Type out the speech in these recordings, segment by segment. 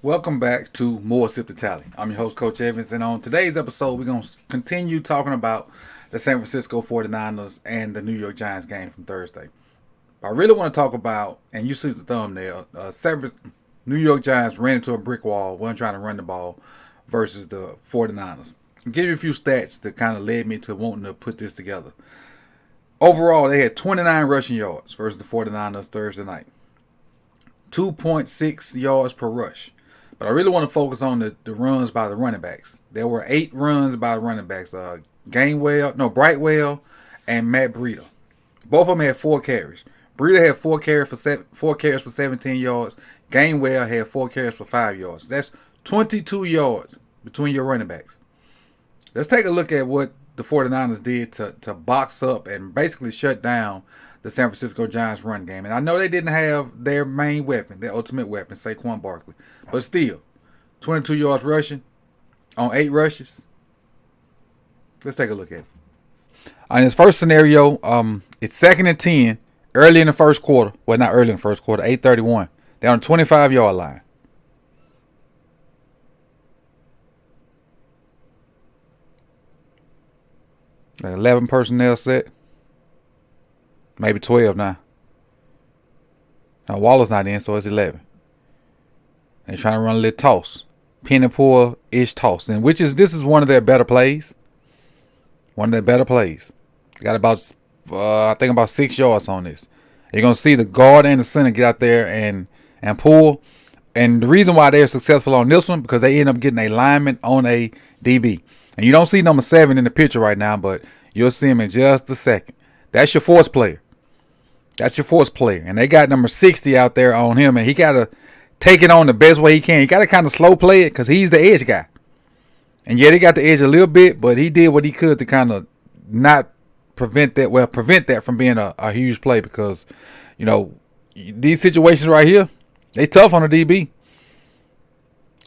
Welcome back to More Sip the Tally. I'm your host, Coach Evans, and on today's episode, we're going to continue talking about the San Francisco 49ers and the New York Giants game from Thursday. I really want to talk about, and you see the thumbnail, New York Giants ran into a brick wall, wasn't trying to run the ball, versus the 49ers. I'll give you a few stats that kind of led me to wanting to put this together. Overall, they had 29 rushing yards versus the 49ers Thursday night. 2.6 yards per rush. But I really want to focus on the runs by the running backs. There were 8 runs by the running backs. Brightwell and Matt Breida. Both of them had 4 carries. Breida had 4 carries for 17 yards. Gainwell had 4 carries for 5 yards. That's 22 yards between your running backs. Let's take a look at what the 49ers did to box up and basically shut down the San Francisco Giants run game. And I know they didn't have their main weapon, their ultimate weapon, Saquon Barkley. But still, 22 yards rushing on 8 rushes. Let's take a look at it. In this first scenario, it's 2nd and 10, early in the first quarter. Well, not early in the first quarter, 8:31. They're on the 25-yard line. Like 11 personnel set. Maybe 12 now. Now Waller's not in, so it's 11. They're trying to run a little toss. Pin and pull-ish toss. And this is one of their better plays. One of their better plays. Got about 6 yards on this. You're going to see the guard and the center get out there and pull. And the reason why they're successful on this one, because they end up getting a lineman on a DB. And you don't see number 7 in the picture right now, but you'll see him in just a second. That's your force player. That's your force player. And they got number 60 out there on him, and he got to take it on the best way he can. He got to kind of slow play it because he's the edge guy. And yeah, he got the edge a little bit, but he did what he could to kind of not prevent that from being a huge play because, these situations right here, they tough on a DB.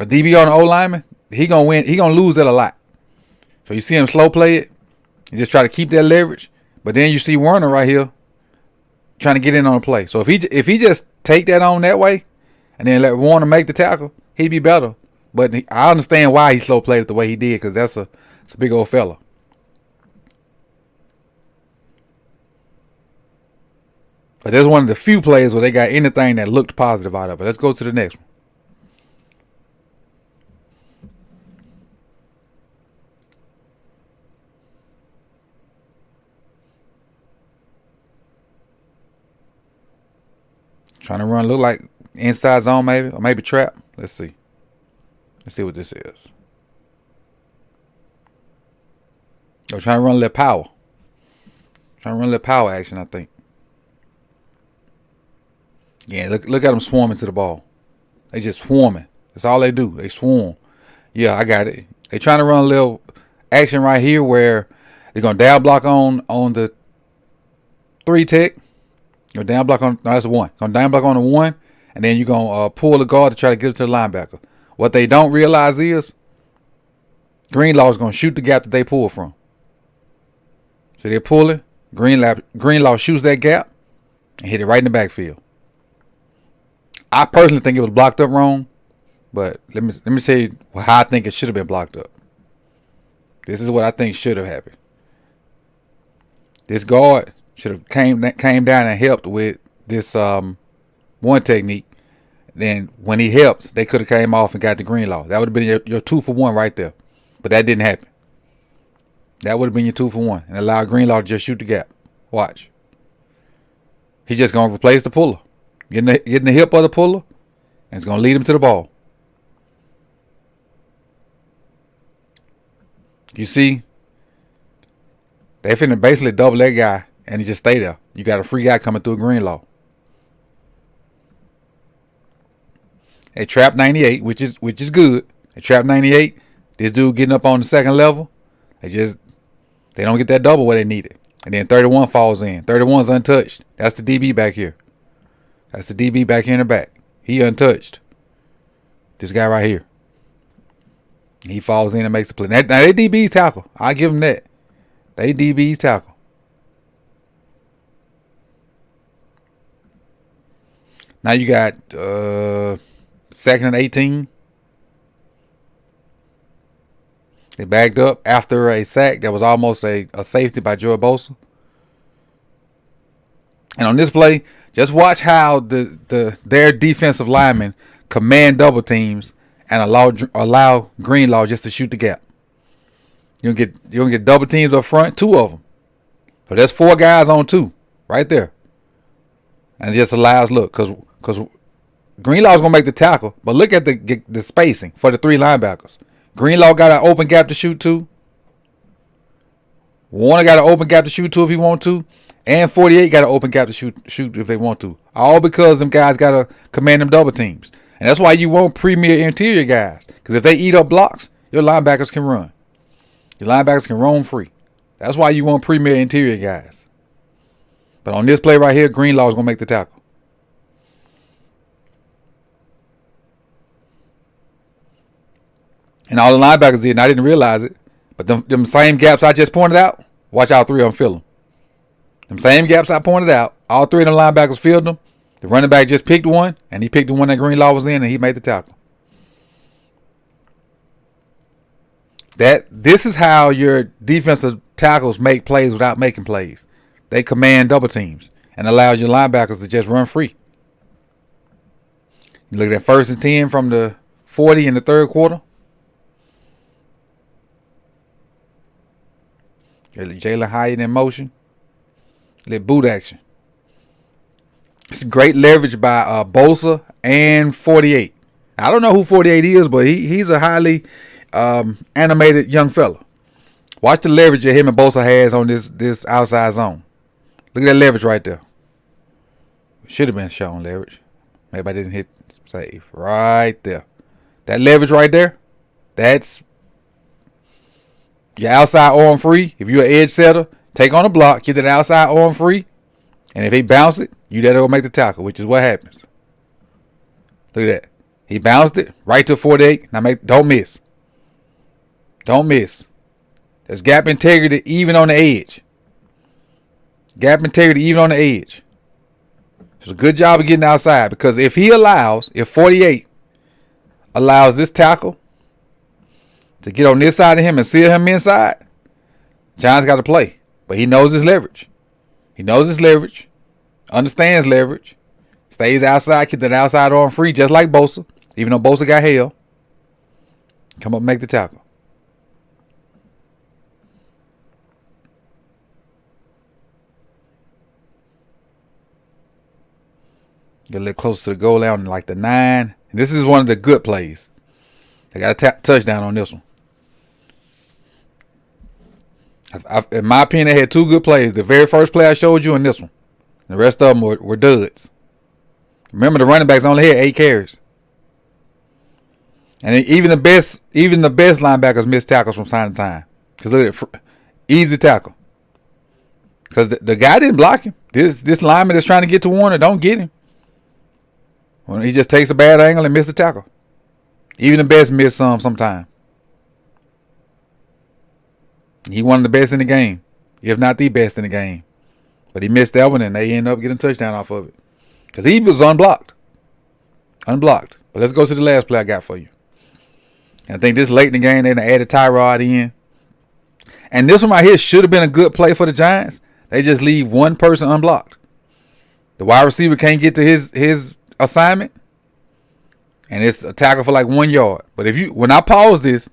A DB on an O lineman, he gonna win. He gonna lose that a lot. So you see him slow play it and just try to keep that leverage. But then you see Werner right here trying to get in on the play. So if he just take that on that way and then let Warner make the tackle, he'd be better. But I understand why he slow played it the way he did because that's a big old fella. But there's one of the few plays where they got anything that looked positive out of it. Let's go to the next one. Trying to run, look like inside zone maybe, or maybe trap. Let's see. Let's see what this is. They're trying to run a little power. Trying to run a little power action, I think. Yeah, look at them swarming to the ball. They just swarming. That's all they do. They swarm. Yeah, I got it. They trying to run a little action right here where they're going to down block on the 3 tech. Or down block on, no, that's 1. Going to down block on the 1. And then you're going to pull the guard to try to get it to the linebacker. What they don't realize is Greenlaw is going to shoot the gap that they pull from. So they're pulling. Greenlaw shoots that gap and hit it right in the backfield. I personally think it was blocked up wrong. But let me tell you how I think it should have been blocked up. This is what I think should have happened. This guard should have came down and helped with this one technique. Then when he helped, they could have came off and got the Greenlaw. That would have been your 2-for-1 right there. But that didn't happen. That would have been your 2-for-1 and allow Greenlaw to just shoot the gap. Watch. He's just going to replace the puller. Getting the hip of the puller, and it's going to lead him to the ball. You see, they finna basically double that guy, and he just stay there. You got a free guy coming through Greenlaw. They trap 98, which is good. They trap 98. This dude getting up on the second level, they don't get that double where they need it. And then 31 falls in. 31's untouched. That's the DB back here. That's the DB back here in the back. He untouched. This guy right here. He falls in and makes the play. Now they DB's tackle. I give him that. They DB's tackle. Now you got 2nd and 18. They backed up after a sack that was almost a safety by Joey Bosa. And on this play, just watch how their defensive linemen command double teams and allow Greenlaw just to shoot the gap. You're gonna get double teams up front, 2 of them. So there's 4 guys on 2 right there. And it just allows, look, because Greenlaw's gonna make the tackle, but look at the spacing for the 3 linebackers. Greenlaw got an open gap to shoot to. Warner got an open gap to shoot to if he want to. And 48 got an open gap to shoot if they want to. All because them guys got to command them double teams. And that's why you want premier interior guys. Because if they eat up blocks, your linebackers can run. Your linebackers can roam free. That's why you want premier interior guys. But on this play right here, Greenlaw is going to make the tackle. And all the linebackers did, and I didn't realize it. But them same gaps I just pointed out, watch all 3 of them fill them. Them same gaps I pointed out, all 3 of them linebackers filled them. The running back just picked one, and he picked the one that Greenlaw was in, and he made the tackle. This is how your defensive tackles make plays without making plays. They command double teams and allows your linebackers to just run free. You look at that 1st and 10 from the 40 in the 3rd quarter. Jalen Hyatt in motion. Let boot action. It's great leverage by Bosa and 48. I don't know who 48 is, but he's a highly animated young fella. Watch the leverage that him and Bosa has on this outside zone. Look at that leverage right there. Should have been shown leverage. Maybe I didn't hit save. Right there. That leverage right there, that's your outside arm free. If you're an edge setter, take on the block, get that outside arm free, and if he bounce it, you there to go make the tackle, which is what happens. Look at that. He bounced it right to 48. Now don't miss. Don't miss. There's gap integrity even on the edge. Gap integrity even on the edge. It's a good job of getting outside, because if 48 allows this tackle to get on this side of him and seal him inside, John's got to play. But he knows his leverage. He knows his leverage. Understands leverage. Stays outside. Keep that outside arm free, just like Bosa. Even though Bosa got held. Come up and make the tackle. Get a little closer to the goal line, like the 9. And this is one of the good plays. They got a touchdown on this one. In my opinion, they had 2 good plays. The very first play I showed you and this one. The rest of them were duds. Remember, the running backs only had 8 carries. And even the best linebackers miss tackles from time to time. Because look at easy tackle. Because the guy didn't block him. This lineman that's trying to get to Warner don't get him. Well, he just takes a bad angle and misses the tackle. Even the best miss sometime. He one of the best in the game, if not the best in the game. But he missed that one, and they ended up getting a touchdown off of it. Because he was unblocked. Unblocked. But let's go to the last play I got for you. And I think this late in the game, they added Tyrod in. And this one right here should have been a good play for the Giants. They just leave one person unblocked. The wide receiver can't get to his assignment. And it's a tackle for like 1 yard. But when I pause this,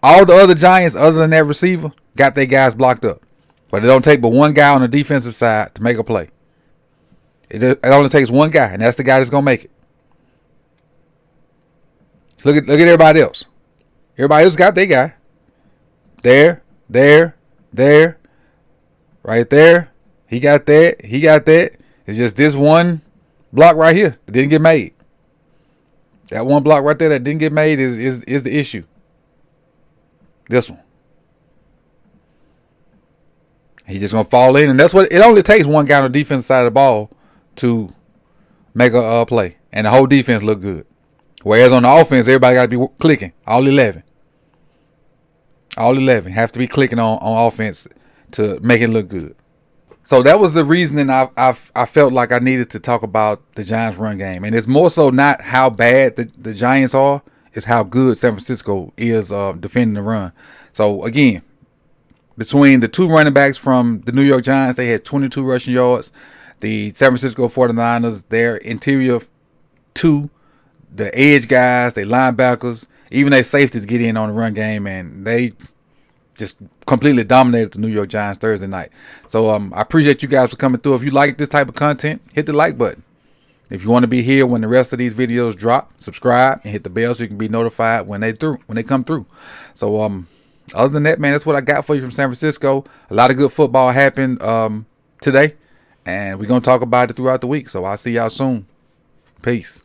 all the other Giants, other than that receiver, got their guys blocked up. But it don't take but one guy on the defensive side to make a play. It only takes one guy, and that's the guy that's going to make it. Look at everybody else. Everybody else got their guy. There. Right there. He got that. It's just this one block right here that didn't get made. That one block right there that didn't get made is the issue. This one. He's just going to fall in. And that's what it only takes, one guy on the defensive side of the ball to make a play. And the whole defense look good. Whereas on the offense, everybody got to be clicking. All 11. All 11 have to be clicking on offense to make it look good. So that was the reasoning I felt like I needed to talk about the Giants run game. And it's more so not how bad the Giants are. is how good San Francisco is defending the run. So again, between the two running backs from the New York Giants, they had 22 rushing yards. The San Francisco 49ers, their interior two, the edge guys, they linebackers, even their safeties get in on the run game, and they just completely dominated the New York Giants Thursday night. So I appreciate you guys for coming through. If you like this type of content, hit the like button. If you want to be here when the rest of these videos drop, subscribe and hit the bell so you can be notified when they come through. So other than that, man, that's what I got for you from San Francisco. A lot of good football happened today, and we're gonna talk about it throughout the week. So I'll see y'all soon. Peace.